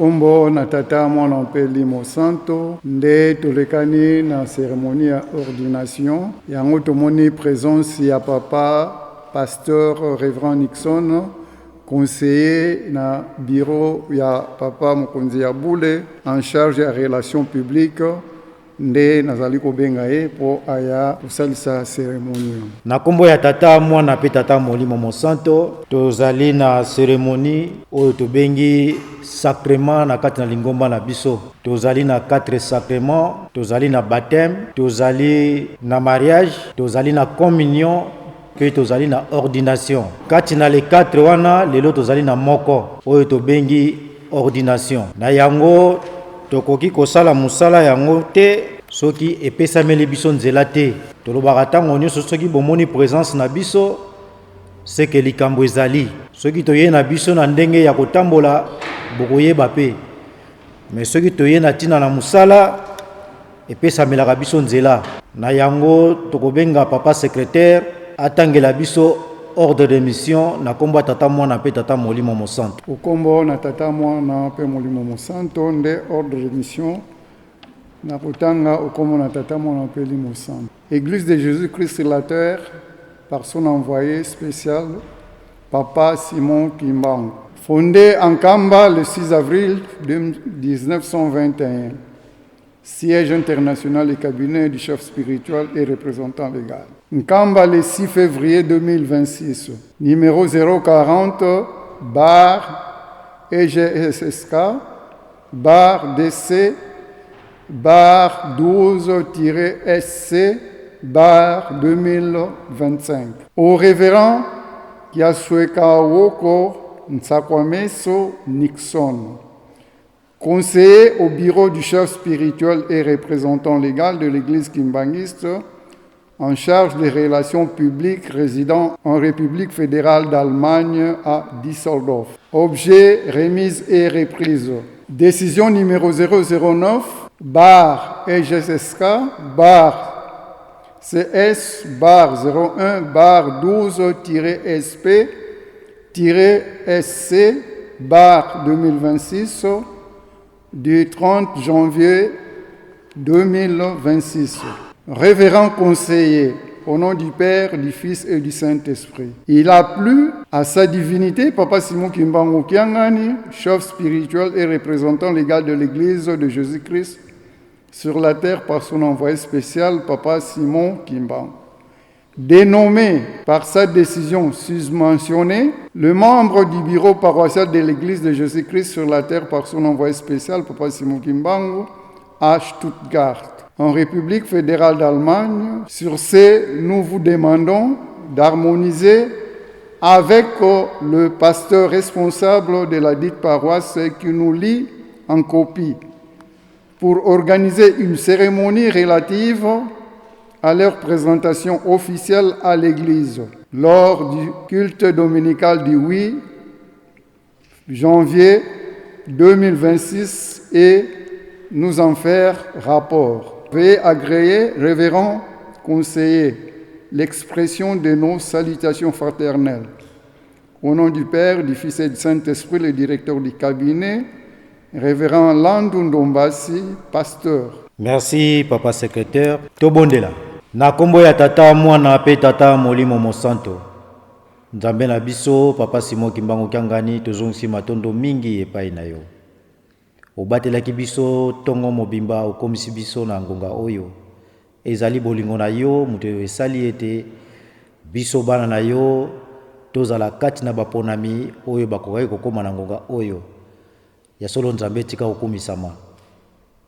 Kombo na tata mwana mpeli mosanto nde tolekani na cérémonie ya ordination yango tomoni présence ya papa pasteur Révérend Nixon, conseiller na bureau ya papa mokonzi ya Boule en charge ya relations publiques nde nazali kobenga ye po aya kosalisa cérémonie. Na kombo ya tata mwana pe tata molimo mosanto tozali na cérémonie oyo tobengi sacrement na kati na lingomba na biso. Tozali na 4 sacrements, tozali na baptême, tozali na mariage, tozali na communion, pe tozali na ordination. Kati na les 4 wana lelo tozali na moko oyo tobengi ordination. Na yango tokoki kosala musala yango te soki epesameli biso nzela te. Tolobaka ntango nyonso soki bomoni présence na biso seke likambo ezali. Soki toye na biso na ndenge ya kotambola bokoyeba pe. Mais soki toye na tina na musala epesamelaka biso nzela. Na yango tokobenga papa secrétaire atangela biso ordre de mission na kombo tata mwana pe tata molimo mosanto. Ukombo na tata mwana pe molimo mosanto nde ordre de mission na kutanga ukombo na tata mwana pe molimo mosanto. Église de Jésus-Christ sur la terre par son envoyé spécial papa Simon Kimbangu. Fondé en Kamba le 6 avril 1921. Siège international et cabinet du chef spirituel et représentant légal. Nkamba le 6 février 2026, numéro 040, bar EGSSK, bar DC, bar 12-SC, bar 2025. Au révérend Yasueka Woko Ntsakwameso Nixon, conseiller au bureau du chef spirituel et représentant légal de l'église kimbangiste, en charge des relations publiques résidant en République fédérale d'Allemagne à Düsseldorf. Objet, remise et reprise. Décision numéro 009, bar EGSSK, bar CS, bar 01, bar 12-SP-SC, bar 2026, du 30 janvier 2026. Révérend conseiller, au nom du Père, du Fils et du Saint-Esprit. Il a plu à sa divinité, Papa Simon Kimbangu Kiangani, chef spirituel et représentant légal de l'Église de Jésus-Christ sur la terre par son envoyé spécial, Papa Simon Kimbangu. Dénommé par sa décision susmentionnée, le membre du bureau paroissial de l'Église de Jésus-Christ sur la terre par son envoyé spécial, Papa Simon Kimbangu, à Stuttgart, en République fédérale d'Allemagne. Sur ce, nous vous demandons d'harmoniser avec le pasteur responsable de la dite paroisse qui nous lie en copie pour organiser une cérémonie relative à leur présentation officielle à l'Église lors du culte dominical du 8 janvier 2026 et nous en faire rapport. Veuillez agréer, révérend conseiller, l'expression de nos salutations fraternelles. Au nom du Père, du Fils et du Saint-Esprit, le directeur du cabinet, révérend Landou Ndombasi, pasteur. Merci, papa secrétaire. Tobondela. Na kombo ya tata mwana pe tata molimo mosanto. Nzambe na biso, papa Simon Kimbangu Kiangani, tozongisi matondo mingi epai na yo. Obatelaki biso tongo mobimba okomisi biso na ngonga oyo. Ezali bolingo na yo, muto esali ete biso bana na yo, tozala kati na baponami oyo bakokai kokoma na ngonga oyo. Ya solo Nzambe tika okumisama.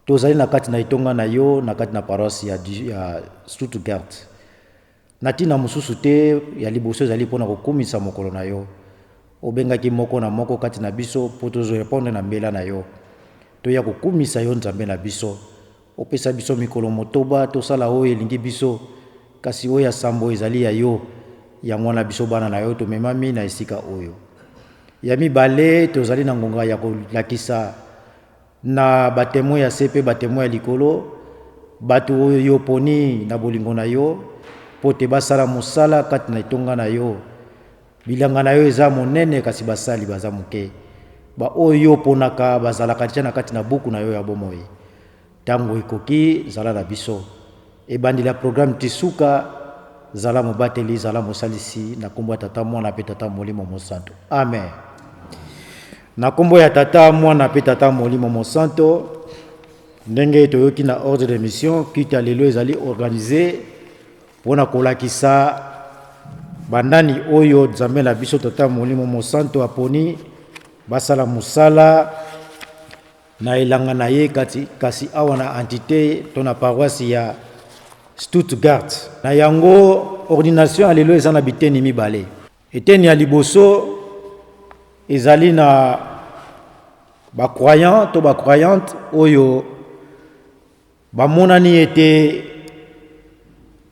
Tozali na kati na itonga na yo, na kati na paroisse ya Stuttgart. Natina mususu te ya liboso ezali pona kokumisa mokolo na yo. Obengaki moko na moko kati na biso po tozo répondre na mbela na yo. Toya kokumisa yo Nzambe na biso. Opesa biso mikolo motoba tosala oyo elingi biso kasi oyo ya sambo ezali ya yo ya mwana biso bana na yo tomemami na esika oyo. Ya mibale tozali na ngonga ya kolakisa na batemo ya sepe batemo ya likolo bato oyo yo poni na bolingo na yo pote basala musala kati na itonga na yo bilanga na yo eza monene kasi basali baza muke ba oyo ponaka bazalaka tia na kati na buku na yo ya bomoi tango ikoki zala na biso ebandi la programme tisuka zala mobateli zala mosalisi na kombo ya tata mwana pe tata molimo mosanto amen. Na kombo ya tata mwana pe tata molimo mosanto ndenge toyoki na ordre de mission kita lelo ezali organisé pona kolakisa bandani oyo nzambe na biso tata molimo mosanto aponi basala musala na elanga na ye kasi awa na entité to na paroisse ya Stuttgart na yango ordination alelo eza na biteni mibale. Eteni ya liboso ezali na ba croyant to ba croyante oyo bamonani ete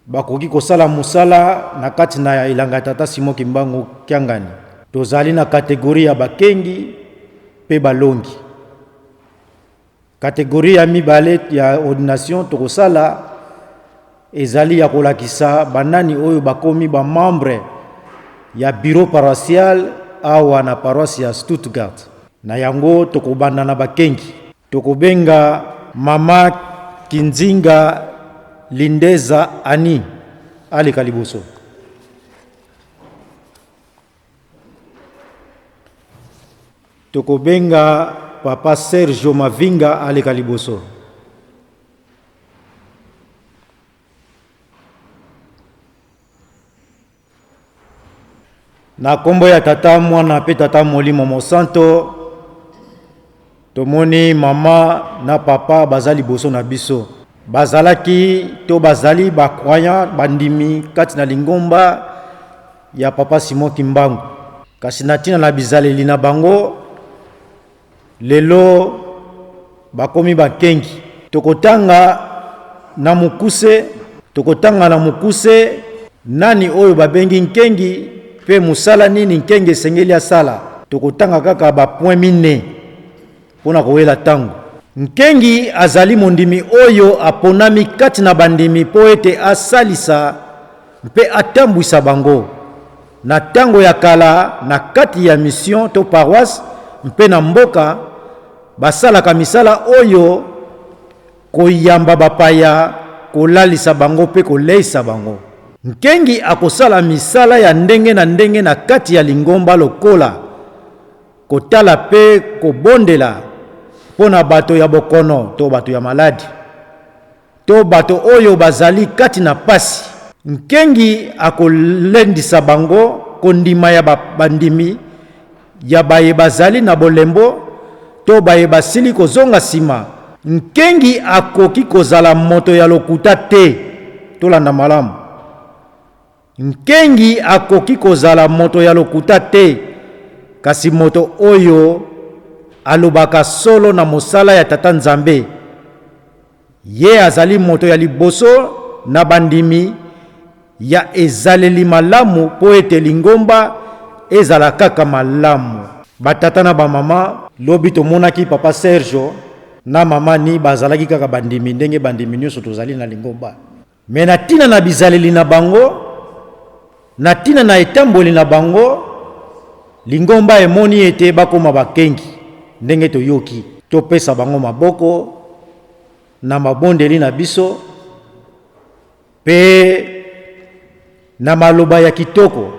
bakoki kosala musala na kati na elanga tata Simon Kimbangu Kyangani. Tozali na kategorie ya bakengi pe balongi. Kategorie ya mibale ya ordination tokosala ezali ya kolakisa banani oyo bakomi ba membre ya bureau paroissial awa na paroisse ya Stuttgart. Na yango tokobanda na bakengi. Tokobenga mama Kinzinga Lindeza Ani ali kalibuso. Tokobenga papa Sergio Mavinga ali kalibuso. Na kombo ya tata mwana pe tata molimo mosanto tomoni mama na papa bazali boso na biso bazalaki to bazali ba croyant bandimi kati na lingomba ya papa Simon Kimbangu kasi natina na bizaleli na bango lelo bakomi bakengi tokotanga na mukuse nani oyo babengi nkengi pe musala nini nkenge sengeli asala tokotanga kaka ba point mine pona kowela tango. Nkengi azali mondimi oyo aponami kati na bandimi po ete asalisa mpe atambwisa bango na tango ya kala na kati ya mission to paroisse mpe na mboka basalaka misala oyo koyamba bapaya kolalisa bango mpe koleisa bango. Nkengi akosala misala ya ndenge na kati ya lingomba lokola kotala pe kobondela pona bato ya bokono to bato ya maladi to bato oyo bazali kati na pasi. Nkengi akolendisa bango kondima ya bandimi ya baye bazali na bolembo to baye basili kozonga sima. Nkengi akoki kozala moto ya lokuta te tolanda malamu. Nkengi akoki kozala moto ya lokuta te kasi moto oyo alobaka solo na mosala ya tata Nzambe. Ye azali moto ya liboso na bandimi ya ezaleli malamu po ete lingomba ezala kaka malamu. Batata na bamama lobi tomonaki papa Sergio na mama ni bazalaki kaka bandimi ndenge bandimi nyonso tozali na lingomba. Me na tina na bizaleli na bango na tina na etamboli na bango lingomba emoni ete bakoma bakengi ndenge toyoki topesa bango maboko na mabondeli na biso pe na maloba ya kitoko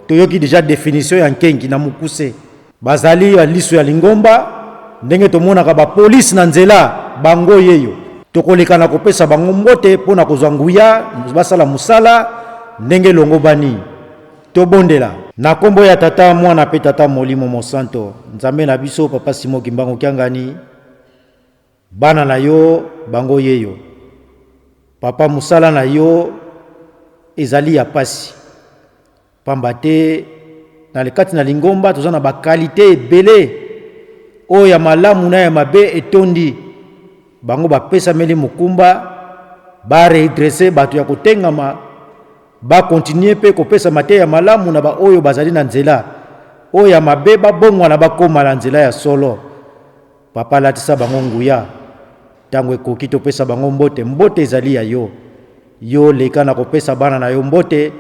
toyoki deja définition ya nkengi na mukuse bazali ya liso ya lingomba ndenge tomonaka ba police na nzela bango yeyo tokoleka na kopesa bango mbote pona kozwa nguya basala musala ndenge longo bani tobondela na kombo ya tata mwana pe tata molimo mosanto Nzambe na biso papa Simon Kimbangu Kyangani bana na yo bango yeyo papa musala na yo ezali ya pasi pamba te na lekati na lingomba tozana ba qualité ebele o ya malamu na ya mabe etondi bango bapesa meli mukumba ba redresser bato ya kotengama ba continuer pe kopesa mate ya malamu na ba oyo bazali na nzela o ya mabe ba bongwa na bakoma na nzela ya solo papa latisa bango nguya tango ekoki topesa bango mbote ezali ya yo leka na kopesa bana na yo mbote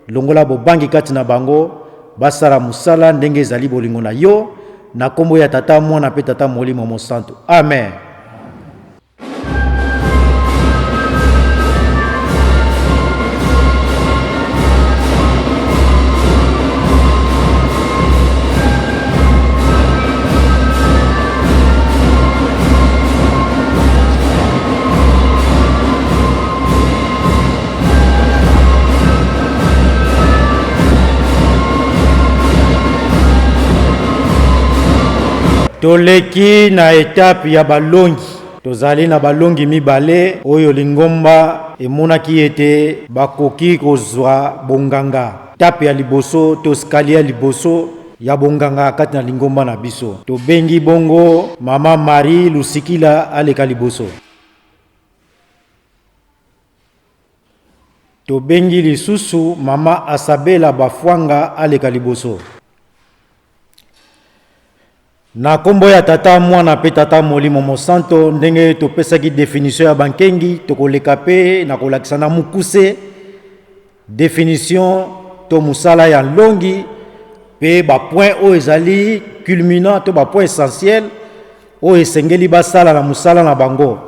longola bobangi kati na bango basala musala ndenge ezali bolingo na yo na kombo ya tata mwana pe tata molimo mosanto. Amen. Toleki na etape ya balongi. Tozali na balongi mibale oyo lingomba emonaki ete bakoki kozwa bonganga. Etape ya liboso to skalia liboso ya bonganga kati na lingomba na biso. Tobengi bongo mama Marie Lusikila aleka liboso. Tobengi lisusu mama Asabela Bafwanga aleka liboso. Na kombo ya tata mwana pe tata molimo mosanto ndenge topesaki définition ya bankengi tokoleka pe na kolakisa na mukuse définition to musala ya longi pe ba point o ezali culminant to ba point essentiel o esengeli basala na musala na bango.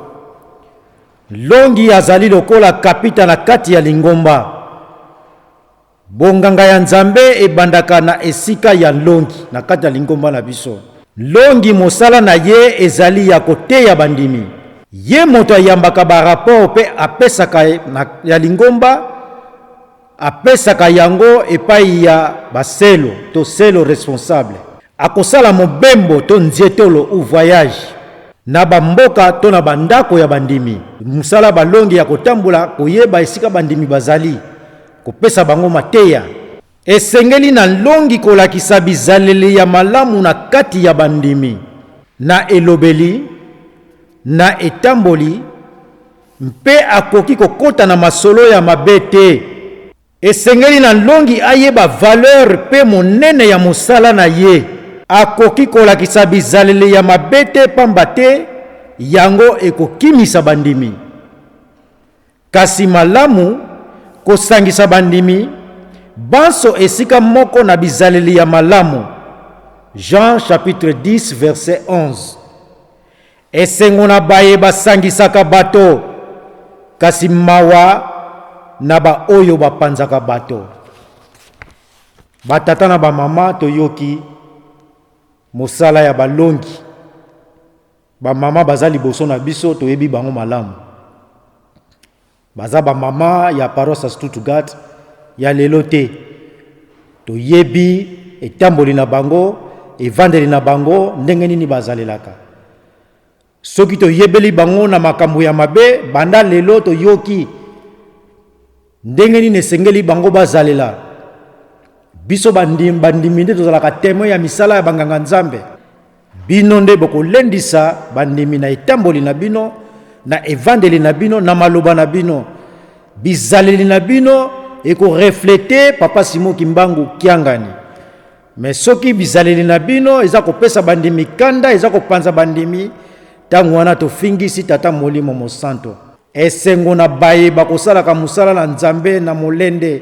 Longi azali lokola kapita na kati ya lingomba. Bonganga ya Nzambe ebandaka na esika ya longi na kati ya lingomba na biso. Longi mosala na ye ezali ya kote ya bandimi. Ye moto ayambaka ba rapport pe apesaka ya lingomba, apesaka yango epai ya baselo to selo responsable. Akosala mobembo to nzietolo ou voyage na bamboka to na bandako ya bandimi. Musala balongi ya kotambola koyeba esika bandimi bazali, kopesa bango mateya. Esengeli na longi kolakisa bizaleli ya malamu na kati ya bandimi, na elobeli, na etamboli, mpe akoki kokota na masolo ya mabete. Esengeli na longi ayeba valeur pe monene ya mosala na ye. Akoki kolakisa bizaleli ya mabete pambate, yango ekokimisa bandimi. Kasi malamu kosangisa bandimi, banso esika moko na bizaleli ya malamu. Jean chapitre 10 verset 11. Esengo na baye basangisaka bato, kasi mawa na ba oyo bapanzaka bato. Batata na ba mama toyoki mosala ya balongi. Ba mama bazali boso na biso toyebi bango malamu. Baza ba mama ya paroisse Stuttgart ya lelo te. Toyebi etamboli na bango, evandeli na bango ndenge nini bazalelaka. Soki toyebeli bango na makambo ya mabe, banda lelo toyoki ndenge nini esengeli bango bazalela. Biso bandimi nde tozalaka témoin ya misala ya banganga Nzambe. Bino nde bokolendisa bandimi na etamboli na bino, na evandeli na bino, na maloba na bino. Bizaleli na bino eko refléter Papa Simon Kimbangu Kiangani. Mais soki bizaleli na bino eza kopesa bandimi kanda, eza kopanza bandimi, tangu wana tofingisi tata molimo mosanto. Esengo na baye bakosalaka musala na Nzambe na molende.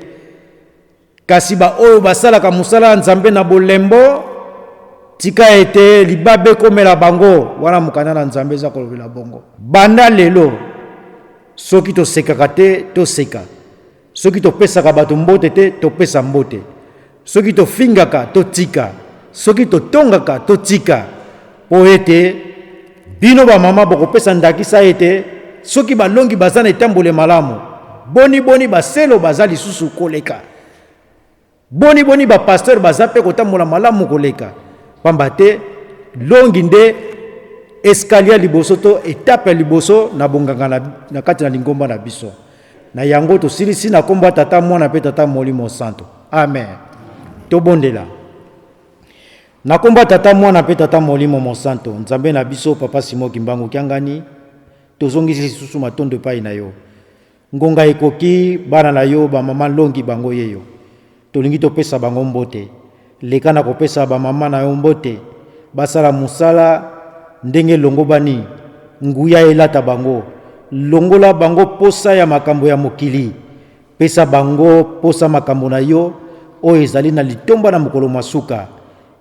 Kasi ba oyo basalaka musala na Nzambe na bolembo, tika ete libabe komela bango, wana mukana na Nzambe eza kolobela bongo. Banda lelo, soki tosekaka te, toseka. Soki topesaka bato mbote te, topesa mbote. Soki tofingaka, totika. Soki totongaka, totika. Po ete, bino ba mama bokopesa ndakisa ete, soki balongi bazana etambole malamu, boni baselo bazali susu koleka. Boni ba pasteur bazape kotambola malamu koleka. Pambate, longi nde escalier liboso to etape liboso na bonganga na kati na lingomba na biso. Na yango to silisi na komba tata mwana pe tata molimo santo. Amen. Tobondela. Na komba tata mwana pe tata molimo mosanto. Nzambe na biso Papa Simon Kimbangu Kiangani. Tozongisi susu matondo pai na yo. Ngonga ekoki bana na yo ba mama longi bango yeyo. Tolingi topesa bango mbote. Leka na kopesa ba mama na yo mbote. Basala musala ndenge longo bani. Nguya elata bango. Longola bango posa ya makambo ya mokili. Pesa bango posa makambo na yo. O ezali na litomba na mokolo masuka.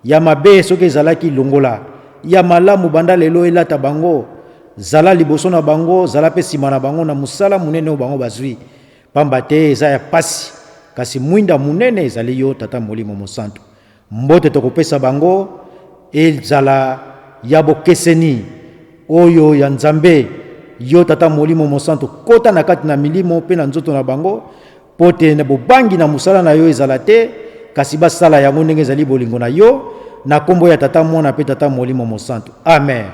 ya mabe soki ezalaki longola ya malamu banda lelo elata bango zala liboso na bango zala pe nsima na bango na mosala munene oyo bango bazwi pamba te eza ya pasi kasi mwinda munene ezali yo tata molimo mosantu mbote tokopesa bango ezala ya bokeseni oyo ya nzambe yo tata molimo mosantu kota na kati na milimo pe na nzoto na bango pote na bobangi na musala na yo ezala te kasi basala yango ndenge ezali bolingo na yo na kombo ya tata mwana pe tata molimo mosantu amen.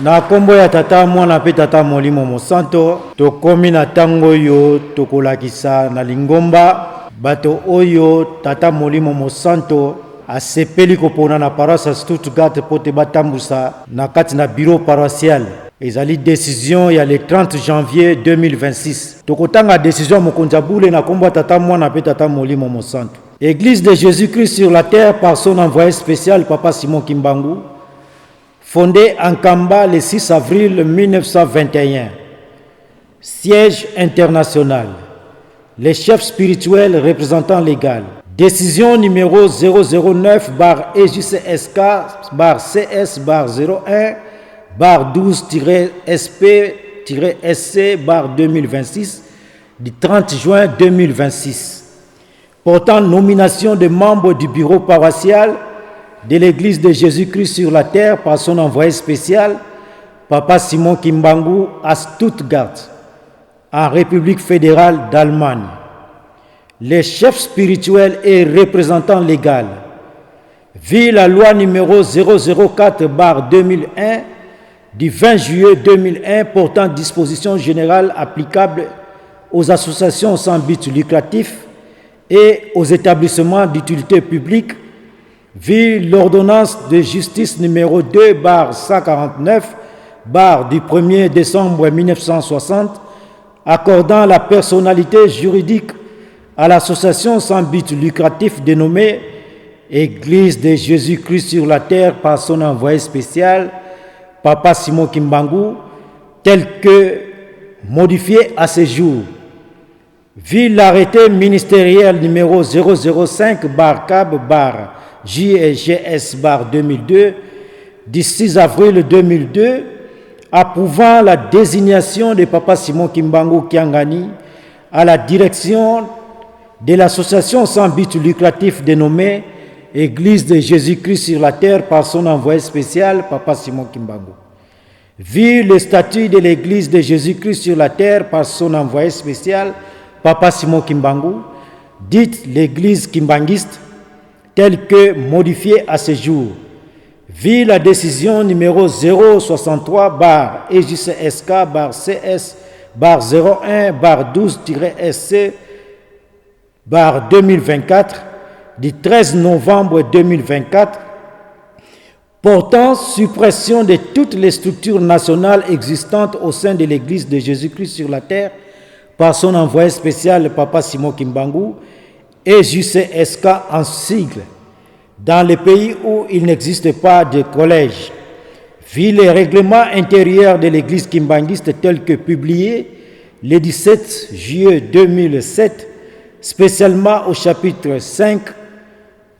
Na kombo ya tata mwana pe tata molimo mosanto tokomi na tango oyo tokolakisa na lingomba bato oyo tata molimo mosanto asepeli kopona na paroisse Stuttgart pote batambusa na kati na bureau paroissial ezali décision ya le 30 janvier 2026 tokotanga décision mokonzi abule na kombo ya tata mwana pe tata molimo mosanto. Église de Jésus-Christ sur la terre par son envoyé spécial Papa Simon Kimbangu, fondé en Kamba le 6 avril 1921. Siège international. Les chefs spirituels représentants légal. Décision numéro 009/EJCSK/CS/01/12-SP-SC/2026 du 30 juin 2026. Portant nomination de membres du bureau paroissial de l'Église de Jésus-Christ sur la terre par son envoyé spécial, Papa Simon Kimbangu, à Stuttgart, en République fédérale d'Allemagne. Les chefs spirituels et représentants légaux, vu la loi numéro 004/2001 du 20 juillet 2001 portant dispositions générales applicables aux associations sans but lucratif et aux établissements d'utilité publique, vu l'ordonnance de justice numéro 2/149 du 1er décembre 1960 accordant la personnalité juridique à l'association sans but lucratif dénommée Église de Jésus-Christ sur la terre par son envoyé spécial Papa Simon Kimbangu, tel que modifié à ce jour. Vu l'arrêté ministériel numéro 005/CAB/JGS/2002 du 6 avril 2002 approuvant la désignation de Papa Simon Kimbangu Kiangani à la direction de l'association sans but lucratif dénommée Église de Jésus-Christ sur la terre par son envoyé spécial Papa Simon Kimbangu. Vu le statut de l'Église de Jésus-Christ sur la terre par son envoyé spécial Papa Simon Kimbangu, dite l'Église kimbanguiste, telle que modifiée à ce jour. Vu la décision numéro 063/EJCSK/CS/12-SC/2024 du 13 novembre 2024 portant suppression de toutes les structures nationales existantes au sein de l'Église de Jésus-Christ sur la terre par son envoyé spécial Papa Simon Kimbangu et JCSK en sigle, dans les pays où il n'existe pas de collège. Vu les règlements intérieurs de l'Église kimbanguiste tels que publiés le 17 juillet 2007, spécialement au chapitre 5,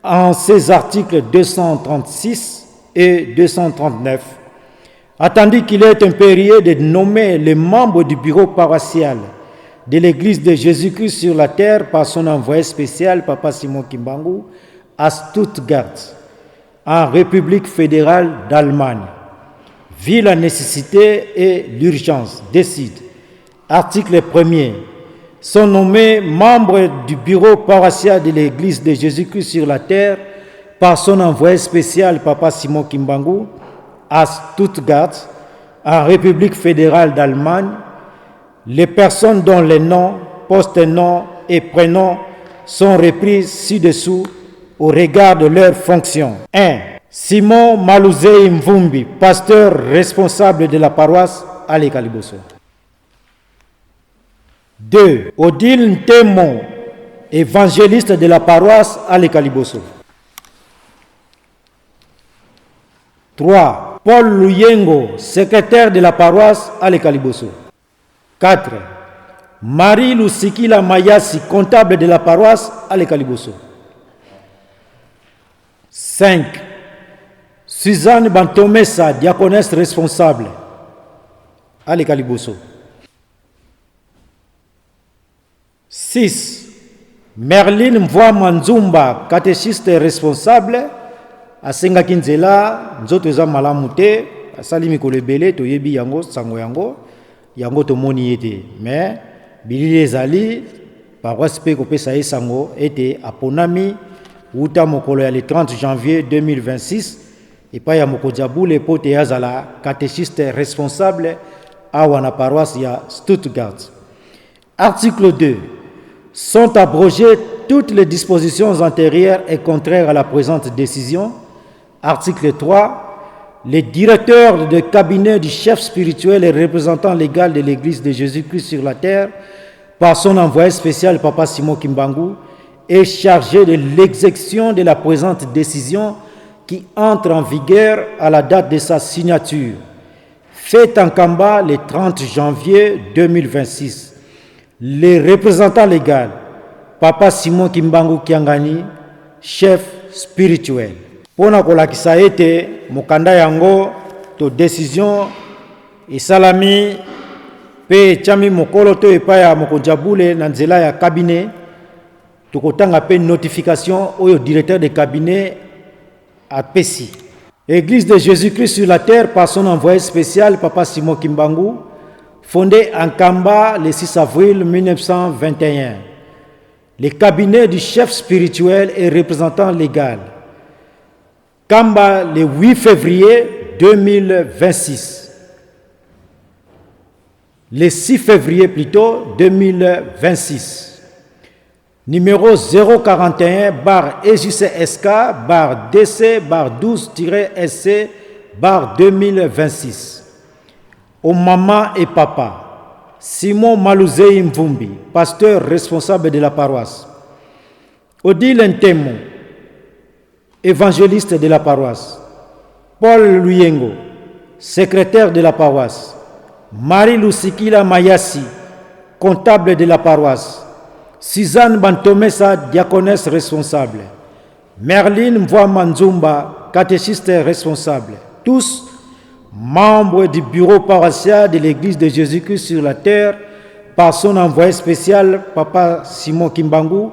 en ses articles 236 et 239, attendu qu'il est impérieux de nommer les membres du bureau paroissial de l'Église de Jésus-Christ sur la terre par son envoyé spécial Papa Simon Kimbangu à Stuttgart, en République fédérale d'Allemagne. Vu la nécessité et l'urgence, décide, article 1er, sont nommés membres du bureau paroissial de l'Église de Jésus-Christ sur la terre par son envoyé spécial, Papa Simon Kimbangu, à Stuttgart, en République fédérale d'Allemagne, les personnes dont les noms, post-noms et prénoms sont repris ci-dessous au regard de leurs fonctions. 1. Simon Malouzei Mvumbi, pasteur responsable de la paroisse Ale Kaliboso. 2. Odile Ntemo, évangéliste de la paroisse Ale Kaliboso. 3. Paul Luyengo, secrétaire de la paroisse Ale Kaliboso. 4. Marie Lusikila Mayasi, comptable de la paroisse Ale Kaliboso. 5. Suzanne Bantomesa, diaconesse responsable Ale Kaliboso. 6. Merlin Mvoa Manzumba, catéchiste responsable Asenga Kinzela, nzoto eza malamu te, asali mikolo ebele toyebi yango sango yango tomoni ete. Mais bilili ezali paroisse pe kopesa ye sango ete aponami uta mokolo ya le 30 janvier 2026 epai ya mokonzi ya bule po te azala catéchiste responsable awa na paroisse ya Stuttgart. Article 2. Sont abrogées toutes les dispositions antérieures et contraires à la présente décision. Article 3. Les directeurs de cabinet du chef spirituel et représentant légal de l'Église de Jésus-Christ sur la terre, par son envoyé spécial Papa Simon Kimbangu, est chargé de l'exécution de la présente décision qui entre en vigueur à la date de sa signature. Fait en Kamba le 30 janvier 2026. Les représentants légaux, Papa Simon Kimbangu Kiangani, chef spirituel. Pona kolakisa ete mokanda yango to décision esalami pe chami mokolo to epaya mokonjabule na nzela ya cabinet tokotanga pe notification oyo directeur de cabinet apesi. Église de Jésus-Christ sur la terre par son envoyé spécial Papa Simon Kimbangu, fondé en Kamba le 6 avril 1921. Le cabinet du chef spirituel et représentant légal. Kamba le 8 février 2026. Le 6 février plutôt 2026. Numéro 041 bar EJCSK bar DC bar 12-SC bar 2026. Au maman et papa, Simon Malouzei Mvumbi, pasteur responsable de la paroisse. Odile Ntemo, évangéliste de la paroisse. Paul Luyengo, secrétaire de la paroisse. Marie Lusikila Mayasi, comptable de la paroisse. Suzanne Bantomesa, diaconesse responsable. Merlin Mvoa Manzumba, catéchiste responsable. Tous membres du bureau paroissial de l'Église de Jésus-Christ sur la terre, par son envoyé spécial, Papa Simon Kimbangu,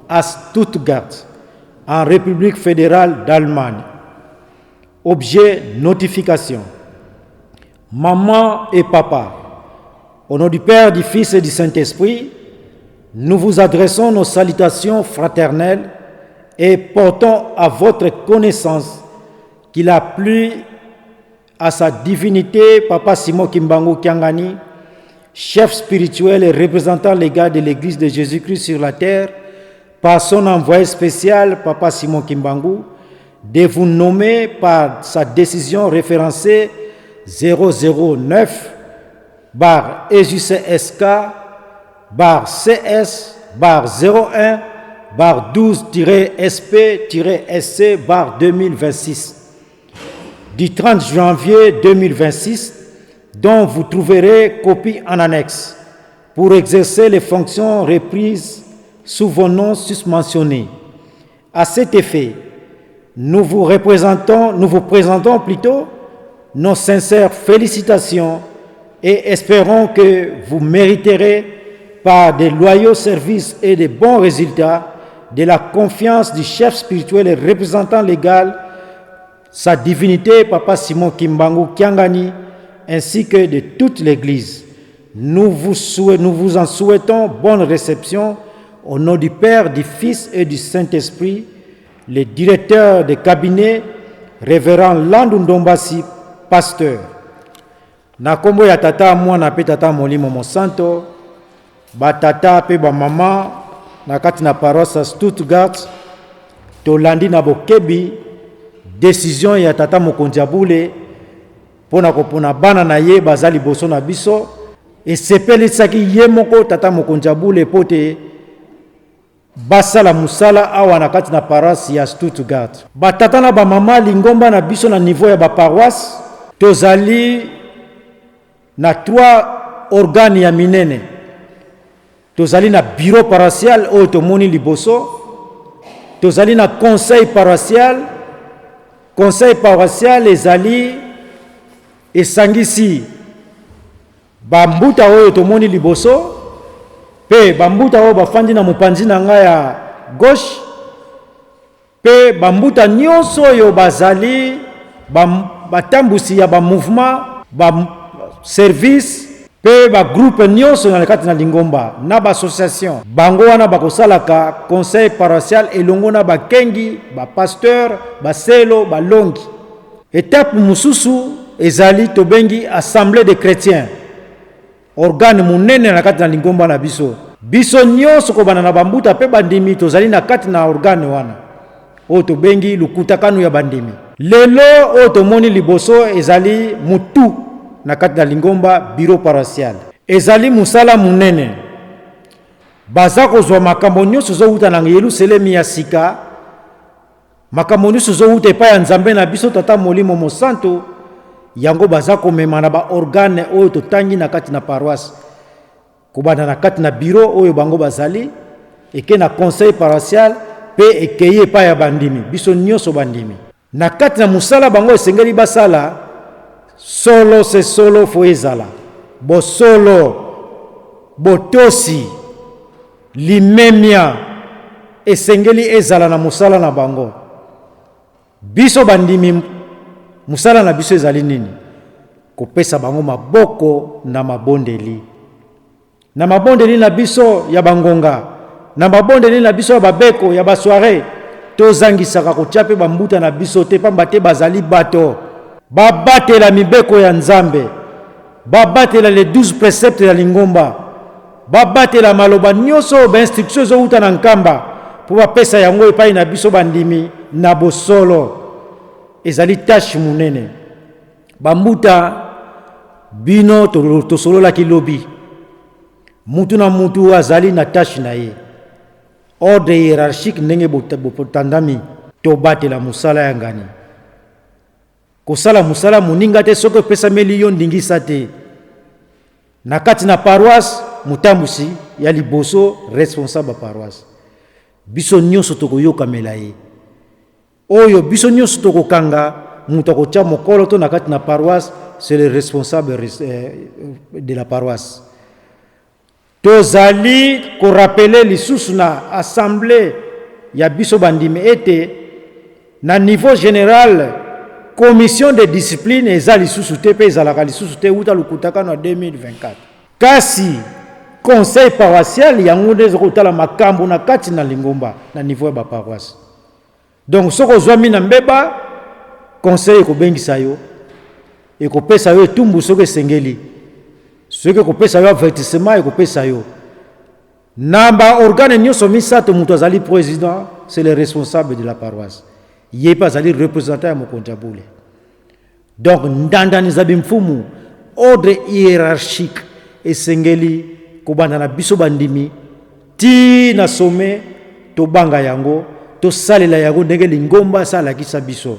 à Stuttgart, en République fédérale d'Allemagne. Objet notification. Maman et papa, au nom du Père, du Fils et du Saint-Esprit, nous vous adressons nos salutations fraternelles et portons à votre connaissance qu'il a plu à sa divinité, Papa Simon Kimbangu Kiangani, chef spirituel et représentant légal de l'Église de Jésus-Christ sur la terre, par son envoyé spécial, Papa Simon Kimbangu, de vous nommer par sa décision référencée 009 bar EJCSK bar CS bar 01 bar 12-SP-SC bar 2026 du 30 janvier 2026, dont vous trouverez copie en annexe pour exercer les fonctions reprises sous vos noms susmentionnés. À cet effet, nous vous présentons plutôt nos sincères félicitations et espérons que vous mériterez par des loyaux services et de bons résultats de la confiance du chef spirituel et représentant légal, sa divinité, Papa Simon Kimbangu Kiangani, ainsi que de toute l'Église. Nous vous en souhaitons bonne réception au nom du Père, du Fils et du Saint-Esprit. le directeur de cabinet, révérend Landu Ndombasi, pasteur. Na kombo ya tata mwana pe tata molimo mosanto, ba tata pe ba mama, na kati na paroisse Stuttgart, tolandi na bokebi, décision ya tata mokonzi abule, pona kopona bana na ye bazali boso na biso, e sepelisaki ye moko tata mokonzi abule pote, basala musala awa na kati na paroisse ya Stuttgart. Ba tata na ba mama lingomba na biso na niveau ya ba paroisse, tozali na 3 organes ya minene. Tozali na bureau paroissial oyo tomoni liboso, tozali na conseil paroissial ezali esangisi bambuta oyo tomoni liboso, pe bambuta oyo bafandi na mopanzi na ngai ya gauche, pe bambuta nyonso oyo bazali batambusi ya ba mouvement, ba service, pe ba groupe nyonso na kati na lingomba na ba association. Bango wana bakosalaka conseil paroissial elongo na bakengi, ba pasteur, ba selo, ba longi. Étape mususu ezali tobengi assemblée de chrétiens, organe munene na kati na lingomba na biso. Biso nyonso ko bana na bambuta pe bandimi tozali na kati na organe wana oyo tobengi lukutakano ya bandimi. Lelo oyo tomoni liboso ezali mutu na kati na lingomba bureau paroissial. Ezali musala munene. Baza kozwa makambo nyonso zouta na Yerusalemi ya sika, makambo nyonso zouta epai ya Nzambe na biso tata molimo mosanto, yango baza komema na ba organe oyo totangi na kati na paroisse. Kobanda na kati na bureau oyo bango bazali, eke na conseil paroissial, pe ekeye epai ya bandimi, biso nyonso bandimi. Na kati na musala bango esengeli basala, solo se solo fo ezala, bo solo, botosi, limemia, esengeli ezala na musala na bango. Biso bandimi, musala na biso ezali nini? Kopesa bango maboko na mabondeli. Na mabondeli na biso ya bangonga, na mabondeli na biso ya babeko, ya basoare, tozangisaka kotiape bambuta na biso te pamba te bazali bato. Babatela mibeko ya Nzambe, babatela les 12 préceptes ya lingomba, babatela maloba nyonso ba instruction zo uta na nkamba, po bapesa yango epai na biso bandimi na bosolo. Ezali tâche munene. Bambuta bino tosolola ki lobi. Mutu na mutu azali na tâche na ye. Ordre hiérarchique ndenge botandami to batela musala ya ngani. Kosala musala muninga te soko pesa million ndingisa te. Na kati na paroisse mutambusi ya liboso responsable paroisse. Biso nyonso tokoyoka melaye. Oyo biso nyonso tokokanga mutu akotia mokolo to na kati na paroisse, c'est le responsable de la paroisse. Tozali ko rappeler lisusu na assemblée ya biso bandimi ete na niveau général commission de discipline ezali lisusu te pe ezalaka lisusu te uta lukutakano 2024. Kasi conseil paroissial yango ndezo kotala makambo na kati na lingomba na niveau ya ba paroisse. Donc soko zwami na mbeba conseil ko bengisa yo e ko pesa yo etumbu soko esengeli. Soki kopesa yo avertissement ekopesa yo. Namba organe nyonso misato mutu azali président, c'est le responsable de la paroisse. Yé pas azali représentant ya mokonzi abule. Donc ndandani zabi mfumu ordre hiérarchique esengeli kobanda na biso bandimi ti na sommet to banga yango to salela yango ndenge lingomba sala kisa biso.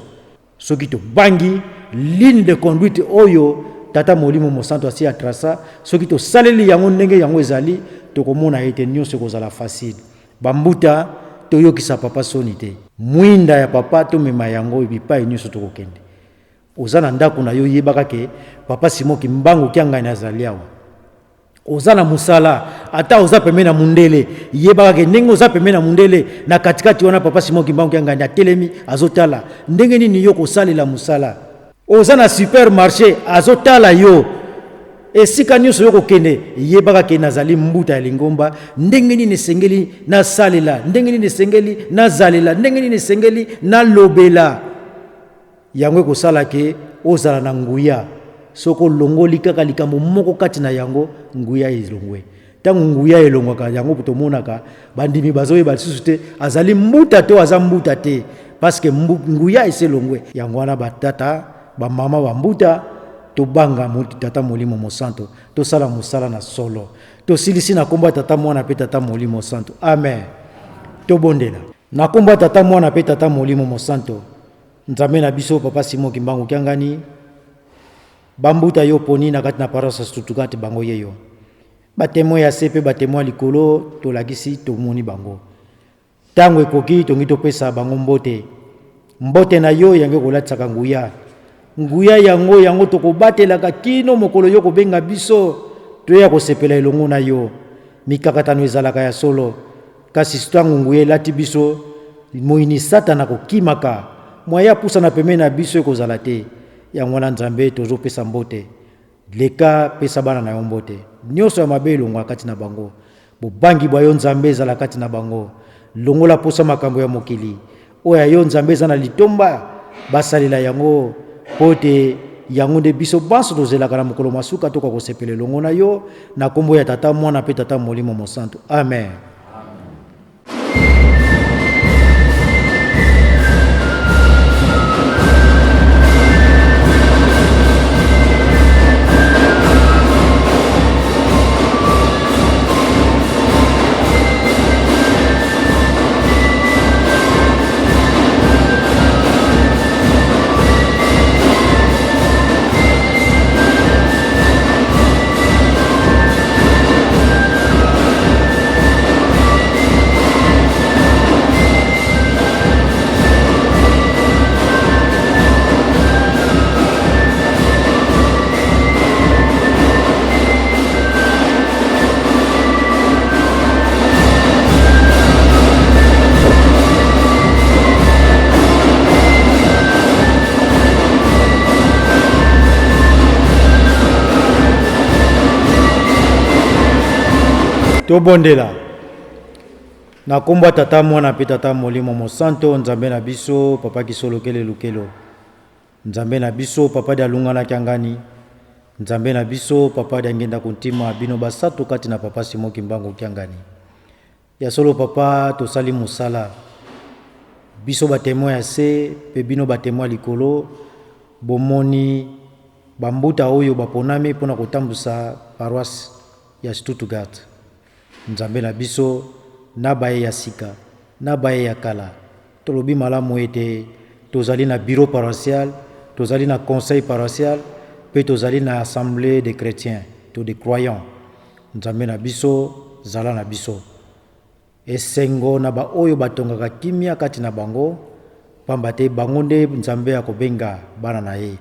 Soki to bangi ligne de conduite oyo tata molimo mosanto asi atrasa, soki to saleli yango ndenge yango ezali tokomona ete nyonso kozala facile. Bambuta toyokisa papa soni te. Mwinda ya papa to mema yango bipai nyonso tokokende. Ozana ndako na yo yebaka ke papa Simoki mbango kianga na zaliawa. Ozana musala ata oza pembe na mundele yebaka ke ndenge oza pembe na mundele na katikati wana papa Simoki mbango kianga na telemi azotala ndenge nini yo kosalela musala. Ozana supermarché azotala yo esika nyonso yo kokende yebaka ke nazali mbuta ya lingomba, ndenge nini esengeli nasalela, ndenge nini esengeli nazalela, ndenge nini esengeli nalobela. Yango ekosala ke ozala na nguya. Soko longoli kaka likambo moko kati na yango, nguya elongwe. Tango nguya elongwaka yango tomonaka bandimi bazoyeba lisusu te azali mbuta te aza mbuta te, parce que nguya eselongwe. Yango wana batata bamama bambuta tobanga tata molimo mosanto, tosala mosala na solo, tosilisi na komba tata mwana pe tata molimo santo. Amen. Tobondela na komba tata mwana pe tata molimo mosanto. Nzambe na biso papa Simon Kimbangu Kiangani bambuta yo poni na kati na paroisse Stuttgart bango yeyo batemo ya sepe batemo likolo tolakisi tomoni bango tango ekoki tongi topesa bango mbote na yo yango kolatsaka nguya yango tokobatelaka kino mokolo yo kobenga biso toya kosepela elongo na yo mikakatano ezalaka ya solo kasi tango nguya elati biso moyini satana kokimaka mwaya pusa na pembe na biso ekozala te. Yango na Nzambe tozopesa mbote leka pesa bana na yo mbote nyonso ya mabe elongwa kati na bango, bobangi bwa yo Nzambe ezala kati na bango, longola posa makambo ya mokili oya yo Nzambe eza na litomba basalela yango pote yango nde biso banso tozelaka na mokolo masuka toka kosepela elongo na yo na kombo ya tata mwana pe tata molimo mosanto. Amen. Tobondela na komba tata mwana pe tata molimo mosanto. Nzambe na biso papa kisolokele lukelo, Nzambe na biso papa de alungana Kiangani, Nzambe na biso papa de ngenda kuntima bino basato kati na papa Simon Kimbangu Kiangani ya solo papa tosali musala biso batemo ya se pe bino batemo likolo bomoni bambuta oyo baponami pona kotambusa paroisse ya Stuttgart. Nzambe na biso na baye ya sika na baye ya kala tolobi malamu ete tozali na bureau paroissial, tozali na conseil paroissial, pe tozali na assemblée des chrétiens, to des croyants. Nzambe na biso zala na biso esengo na ba oyo batongaka kimia kati na bango pamba te bango nde Nzambe akobenga bana na ye.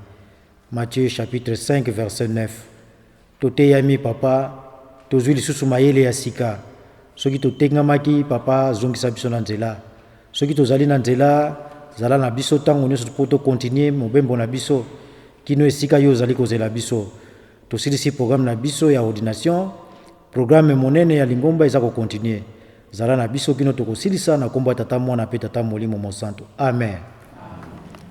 Matthieu chapitre 5 verset 9. Toteyami papa tozwi lisusu mayele ya sika soki totengamaki papa zongisa biso na nzela, soki tozali na nzela zala na biso tango nyonso po tokontinue mobembo na biso kino esika yo ozali kozela biso. Tosilisi programme na biso ya ordination, programme monene ya lingomba eza kokontinue zala na biso kino tokosilisa na kombo ya tata mwana pe tata molimo mosanto. Amen.